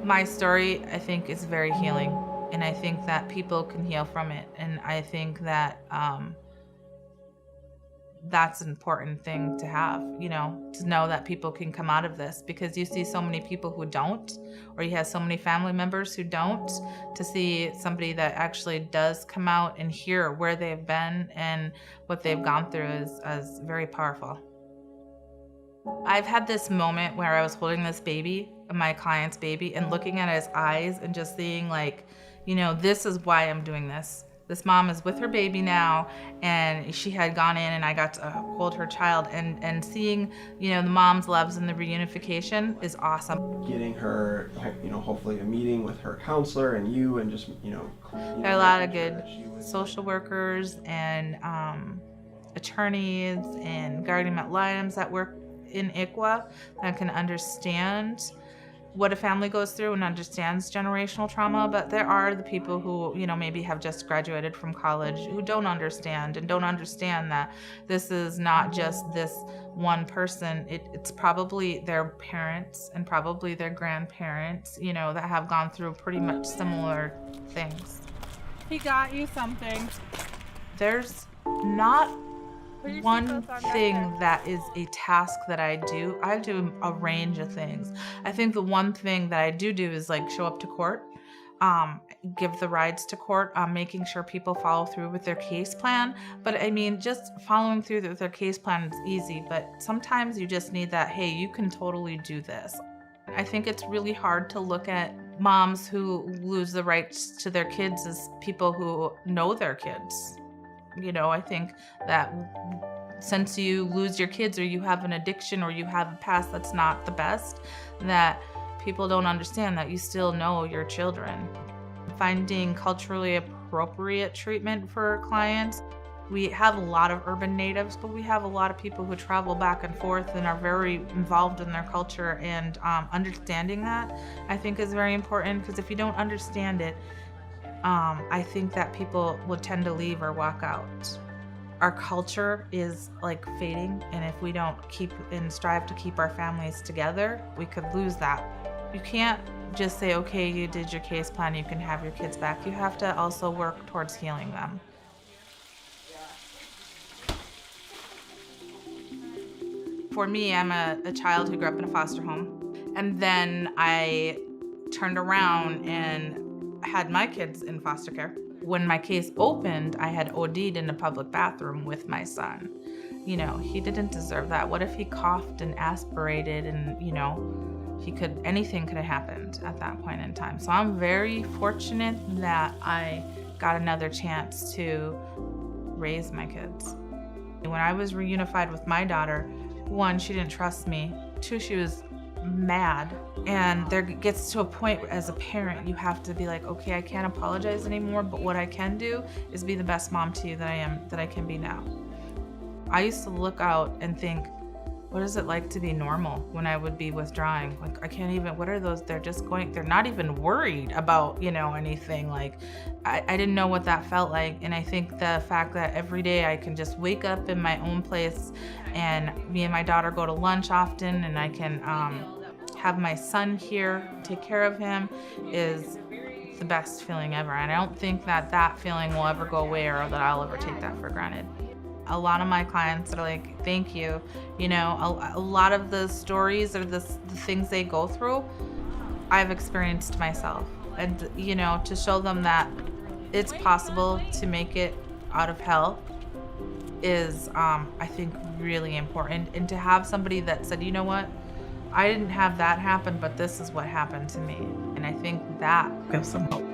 My story, I think, is very healing, and I think that people can heal from it, and I think that that's an important thing to have, to know that people can come out of this, because you see so many people who don't, or you have so many family members who don't. To see somebody that actually does come out and hear where they've been and what they've gone through is very powerful. I've had this moment where I was holding this baby, my client's baby, and looking at his eyes and just seeing this is why I'm doing this. This mom is with her baby now, and she had gone in and I got to hold her child, and seeing, the mom's loves and the reunification is awesome. Getting her, hopefully a meeting with her counselor and you, and just, There are a lot of good social workers and attorneys and guardian ad litems that work in ICWA that can understand what a family goes through and understands generational trauma. But there are the people who, maybe have just graduated from college, who don't understand that this is not just this one person. It's probably their parents and probably their grandparents, that have gone through pretty much similar things. He got you something. There's not one thing that is a task that I do. I do a range of things. I think the one thing that I do is show up to court, give the rides to court, making sure people follow through with their case plan. But just following through with their case plan is easy, but sometimes you just need that, hey, you can totally do this. I think it's really hard to look at moms who lose the rights to their kids as people who know their kids. I think that since you lose your kids, or you have an addiction, or you have a past that's not the best, that people don't understand that you still know your children. Finding culturally appropriate treatment for clients. We have a lot of urban natives, but we have a lot of people who travel back and forth and are very involved in their culture, and understanding that, I think, is very important, because if you don't understand it, I think that people will tend to leave or walk out. Our culture is fading, and if we don't keep and strive to keep our families together, we could lose that. You can't just say, okay, you did your case plan, you can have your kids back. You have to also work towards healing them. For me, I'm a child who grew up in a foster home, and then I turned around and had my kids in foster care. When my case opened, I had OD'd in a public bathroom with my son. He didn't deserve that. What if he coughed and aspirated and, anything could have happened at that point in time. So I'm very fortunate that I got another chance to raise my kids. When I was reunified with my daughter, 1, she didn't trust me. 2, she was mad. And there gets to a point where, as a parent, you have to be like, okay, I can't apologize anymore, but what I can do is be the best mom to you that I can be now. I used to look out and think, what is it like to be normal, when I would be withdrawing? I can't even, what are those? They're not even worried about, anything. I didn't know what that felt like. And I think the fact that every day I can just wake up in my own place, and me and my daughter go to lunch often, and I can have my son here, take care of him, is the best feeling ever. And I don't think that feeling will ever go away, or that I'll ever take that for granted. A lot of my clients are like, thank you. A lot of the stories or the things they go through, I've experienced myself. And, to show them that it's possible to make it out of hell is, I think, really important. And to have somebody that said, you know what, I didn't have that happen, but this is what happened to me. And I think that gives them hope.